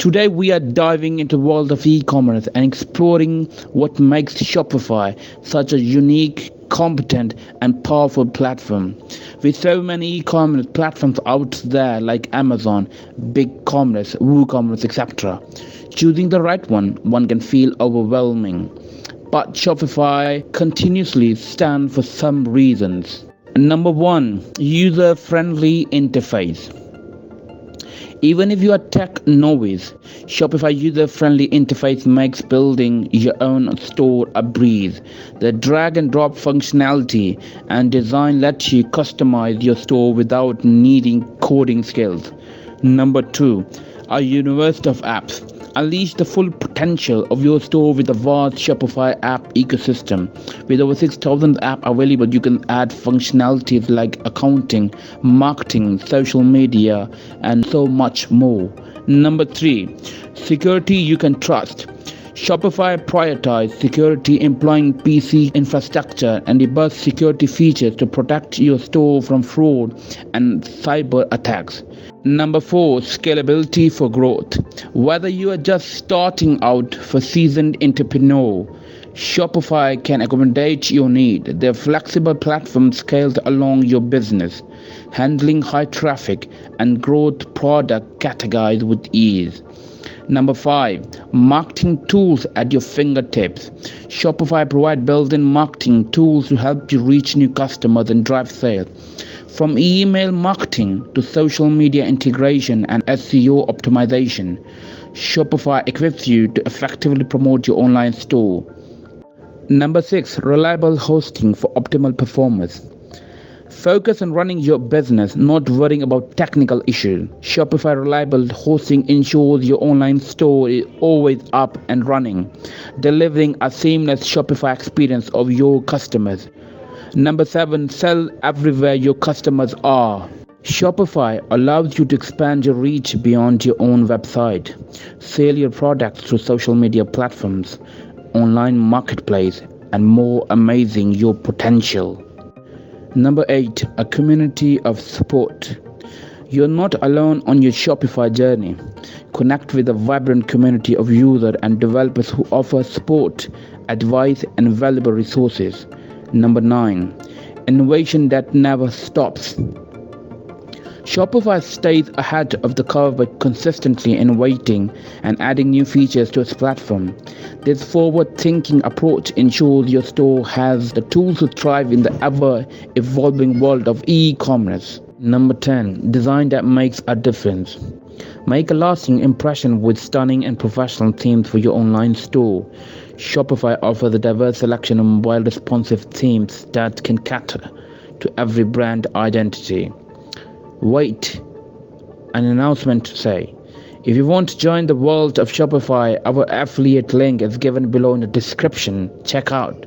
Today we are diving into the world of e-commerce and exploring what makes Shopify such a unique, competent and powerful platform. With so many e-commerce platforms out there like Amazon, BigCommerce, WooCommerce, etc. Choosing the right one can feel overwhelming. But Shopify continuously stands for some reasons. Number 1, user-friendly interface. Even if you are tech novice, Shopify user-friendly interface makes building your own store a breeze. The drag and drop functionality and design lets you customize your store without needing coding skills. Number 2, a universe of apps. Unleash the full potential of your store with the vast Shopify app ecosystem. With over 6,000 apps available, you can add functionalities like accounting, marketing, social media, and so much more. Number 3, security you can trust. Shopify prioritizes security, employing PC infrastructure and robust security features to protect your store from fraud and cyber attacks. Number 4, scalability for growth. Whether you are just starting out for seasoned entrepreneur, Shopify can accommodate your need. Their flexible platform scales along your business, handling high traffic and growth product categories with ease. Number 5, marketing tools at your fingertips. Shopify provides built-in marketing tools to help you reach new customers and drive sales. From email marketing to social media integration and SEO optimization, Shopify equips you to effectively promote your online store. Number 6, reliable hosting for optimal performance. Focus on running your business, not worrying about technical issues. Shopify reliable hosting ensures your online store is always up and running, delivering a seamless Shopify experience of your customers. Number 7, sell everywhere your customers are. Shopify allows you to expand your reach beyond your own website. Sell your products through social media platforms, online marketplace, and more, amazing your potential. Number 8, a community of support. You're not alone on your Shopify journey. Connect with a vibrant community of users and developers who offer support, advice, and valuable resources. Number 9, innovation that never stops. Shopify stays ahead of the curve by consistently innovating and adding new features to its platform. This forward-thinking approach ensures your store has the tools to thrive in the ever-evolving world of e-commerce. Number 10, design that makes a difference. Make a lasting impression with stunning and professional themes for your online store. Shopify offers a diverse selection of mobile responsive themes that can cater to every brand identity. Wait, an announcement to say. If you want to join the world of Shopify, our affiliate link is given below in the description. Check out.